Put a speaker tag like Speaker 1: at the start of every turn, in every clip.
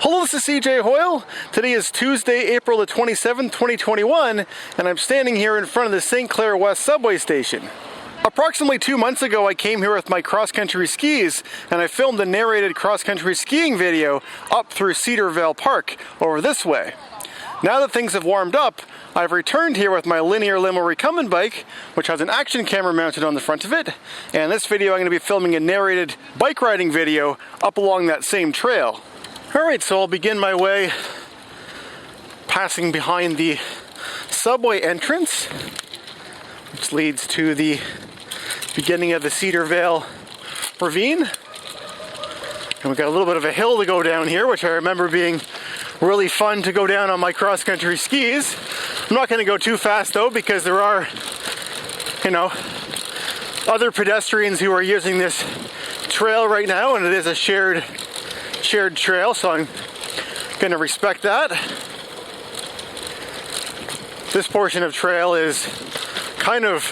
Speaker 1: Hello, this is cjhoyle. Today is Tuesday, April the 27th, 2021, and I'm standing here in front of the St Clair West subway station. Approximately 2 months ago, I came here with my cross-country skis, and I filmed a narrated cross-country skiing video up through Cedarvale Park over this way. Now that things have warmed up, I've returned here with my Linear Limo Recumbent Bike, which has an action camera mounted on the front of it, and in this video I'm going to be filming a narrated bike riding video up along that same trail. Alright, so I'll begin my way passing behind the subway entrance, which leads to the beginning of the Cedarvale ravine. And we've got a little bit of a hill to go down here, which I remember being really fun to go down on my cross-country skis. I'm not going to go too fast though, because there are, other pedestrians who are using this trail right now, and it is a shared trail, so I'm going to respect that. This portion of trail is kind of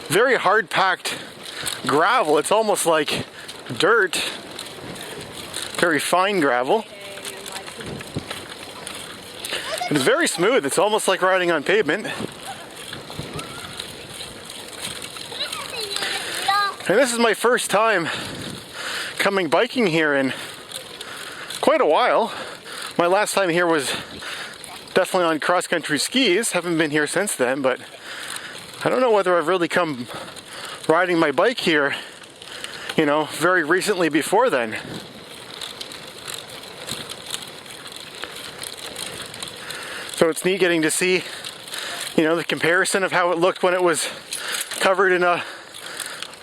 Speaker 1: very hard-packed gravel. It's almost like dirt, very fine gravel. It's very smooth. It's almost like riding on pavement. And this is my first time coming biking here in quite a while. My last time here was definitely on cross-country skis. Haven't been here since then, but I don't know whether I've really come riding my bike here, very recently before then. So it's neat getting to see, the comparison of how it looked when it was covered in a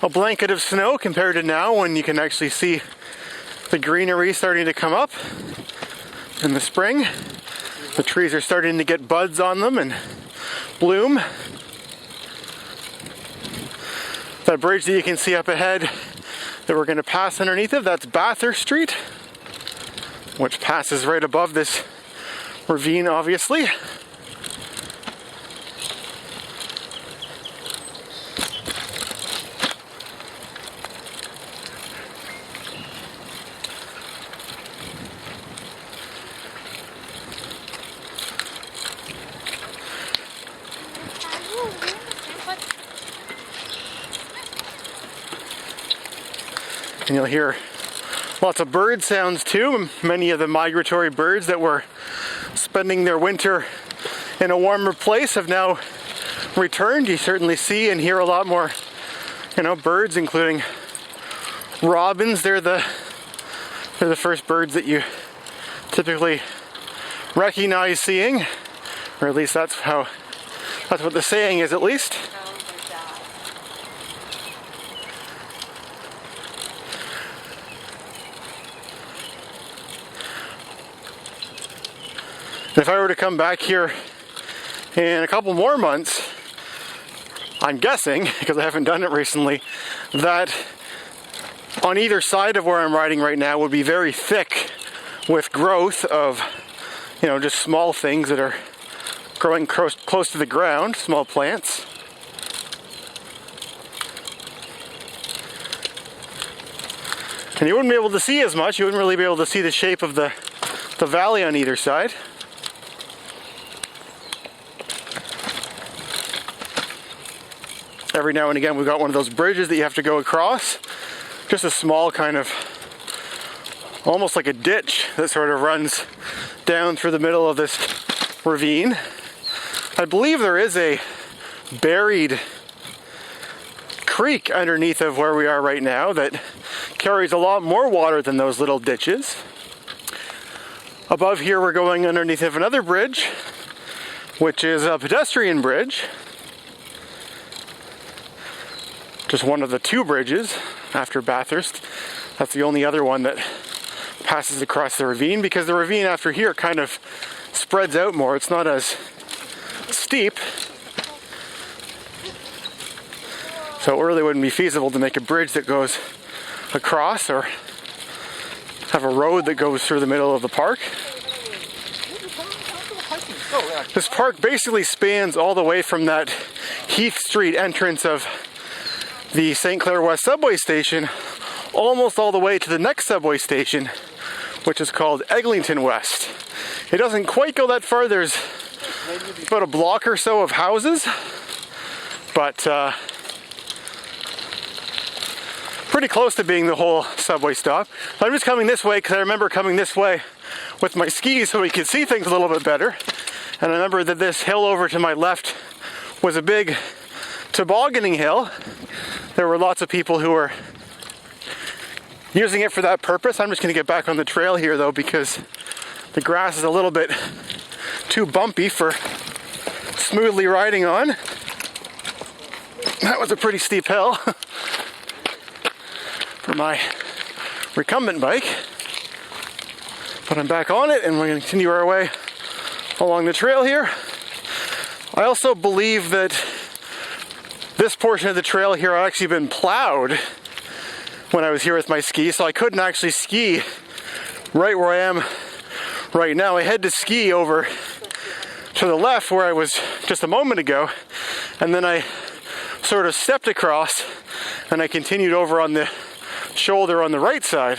Speaker 1: blanket of snow compared to now, when you can actually see the greenery starting to come up in the spring. The trees are starting to get buds on them and bloom. That bridge that you can see up ahead that we're going to pass underneath of, that's Bathurst Street, which passes right above this ravine, obviously. And you'll hear lots of bird sounds too. Many of the migratory birds that were spending their winter in a warmer place have now returned. You certainly see and hear a lot more, birds, including robins. They're the first birds that you typically recognize seeing, or at least that's what the saying is, at least. If I were to come back here in a couple more months, I'm guessing, because I haven't done it recently, that on either side of where I'm riding right now would be very thick with growth of, just small things that are growing close to the ground, small plants. And you wouldn't be able to see as much. You wouldn't really be able to see the shape of the valley on either side. Every now and again we've got one of those bridges that you have to go across. Just a small kind of, almost like a ditch that sort of runs down through the middle of this ravine. I believe there is a buried creek underneath of where we are right now that carries a lot more water than those little ditches. Above here we're going underneath of another bridge, which is a pedestrian bridge. Just one of the two bridges after Bathurst. That's the only other one that passes across the ravine, because the ravine after here kind of spreads out more. It's not as steep. So it really wouldn't be feasible to make a bridge that goes across, or have a road that goes through the middle of the park. This park basically spans all the way from that Heath Street entrance of the St Clair West subway station almost all the way to the next subway station, which is called Eglinton West. It doesn't quite go that far. There's about a block or so of houses, but pretty close to being the whole subway stop. I'm just coming this way because I remember coming this way with my skis so we could see things a little bit better. And I remember that this hill over to my left was a big tobogganing hill. There were lots of people who were using it for that purpose. I'm just going to get back on the trail here though, because the grass is a little bit too bumpy for smoothly riding on. That was a pretty steep hill for my recumbent bike. But I'm back on it and we're going to continue our way along the trail here. I also believe that this portion of the trail here had actually been plowed when I was here with my skis, so I couldn't actually ski right where I am right now. I had to ski over to the left where I was just a moment ago, and then I sort of stepped across and I continued over on the shoulder on the right side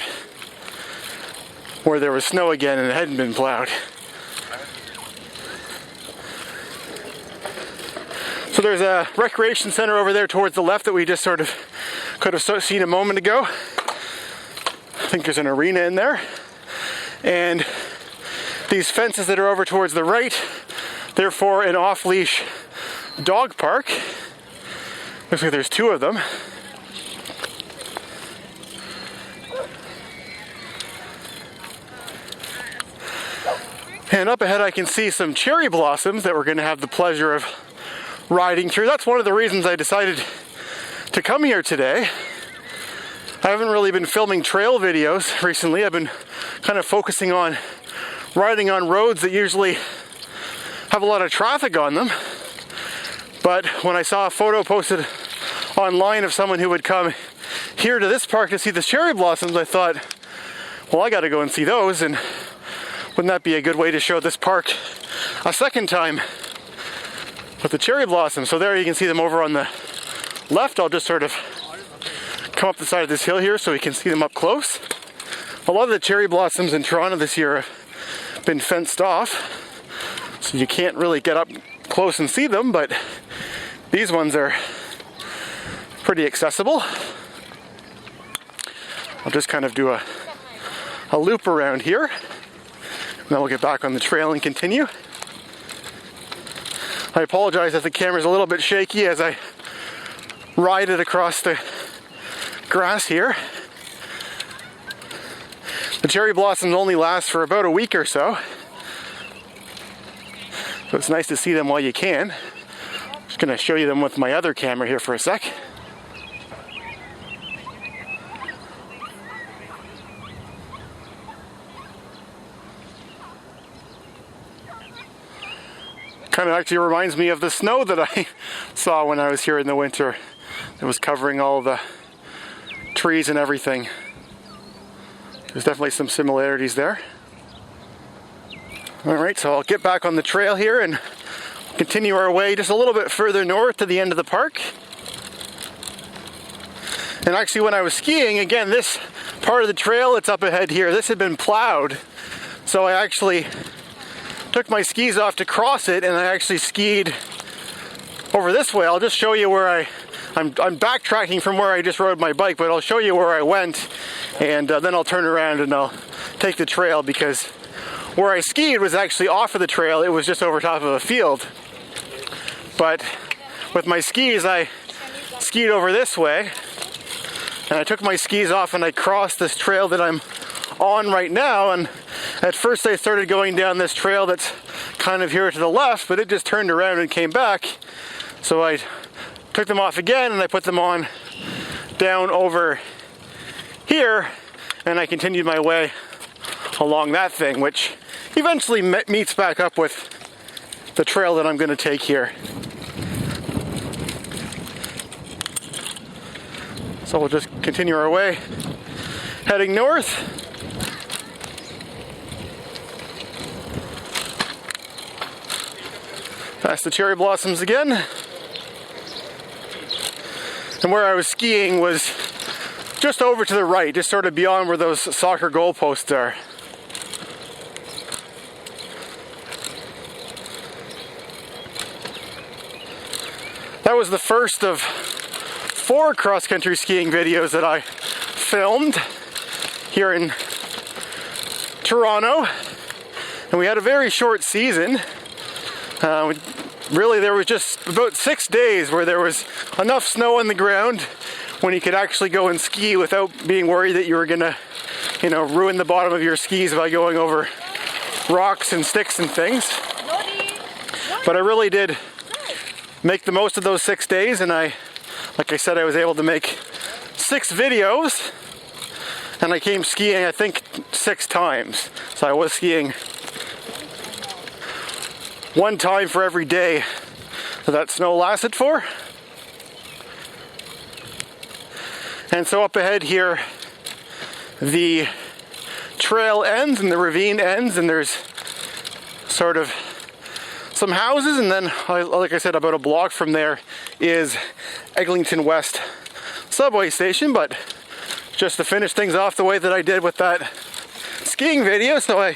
Speaker 1: where there was snow again and it hadn't been plowed. So there's a recreation center over there towards the left that we just sort of could have seen a moment ago. I think there's an arena in there. And these fences that are over towards the right, they're for an off-leash dog park. Looks like there's two of them. And up ahead I can see some cherry blossoms that we're going to have the pleasure of riding through. That's one of the reasons I decided to come here today. I haven't really been filming trail videos recently. I've been kind of focusing on riding on roads that usually have a lot of traffic on them. But when I saw a photo posted online of someone who would come here to this park to see the cherry blossoms, I thought, well, I gotta go and see those, and wouldn't that be a good way to show this park a second time with the cherry blossoms? So there you can see them over on the left. I'll just sort of come up the side of this hill here so we can see them up close. A lot of the cherry blossoms in Toronto this year have been fenced off, so you can't really get up close and see them, but these ones are pretty accessible. I'll just kind of do a loop around here, and then we'll get back on the trail and continue. I apologize if the camera's a little bit shaky as I ride it across the grass here. The cherry blossoms only last for about a week or so, so it's nice to see them while you can. I'm just going to show you them with my other camera here for a sec. Kind of actually reminds me of the snow that I saw when I was here in the winter. It was covering all the trees and everything. There's definitely some similarities there. Alright, so I'll get back on the trail here and continue our way just a little bit further north to the end of the park. And actually when I was skiing, again, this part of the trail that's up ahead here, this had been plowed. So I actually took my skis off to cross it, and I actually skied over this way. I'll just show you where I'm backtracking from where I just rode my bike, but I'll show you where I went, and then I'll turn around and I'll take the trail, because where I skied was actually off of the trail. It was just over top of a field. But with my skis, I skied over this way, and I took my skis off and I crossed this trail that I'm on right now. And at first I started going down this trail that's kind of here to the left, but it just turned around and came back. So I took them off again and I put them on down over here, and I continued my way along that thing, which eventually meets back up with the trail that I'm going to take here. So we'll just continue our way heading north. Past the cherry blossoms again. And where I was skiing was just over to the right, just sort of beyond where those soccer goalposts are. That was the first of 4 cross-country skiing videos that I filmed here in Toronto. And we had a very short season. Really, there was just about 6 days where there was enough snow on the ground when you could actually go and ski without being worried that you were gonna, ruin the bottom of your skis by going over rocks and sticks and things. But I really did make the most of those 6 days, and like I said, I was able to make 6 videos, and I came skiing, I think, 6 times. So I was skiing 1 time for every day that snow lasted for. And so up ahead here, the trail ends and the ravine ends, and there's sort of some houses, and then, like I said, about a block from there is Eglinton West subway station. But just to finish things off the way that I did with that skiing video, so I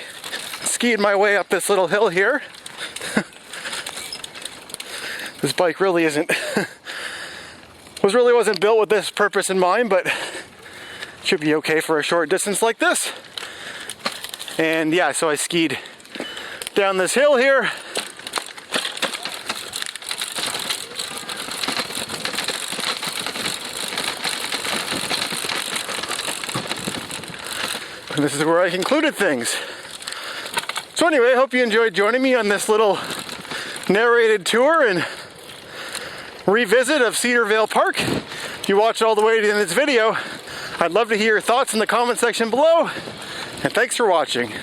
Speaker 1: skied my way up this little hill here. This bike really wasn't built with this purpose in mind, but should be okay for a short distance like this. And yeah, so I skied down this hill here. And this is where I concluded things. So anyway, I hope you enjoyed joining me on this little narrated tour and revisit of Cedarvale Park. If you watched all the way to the end of this video, I'd love to hear your thoughts in the comment section below. And thanks for watching.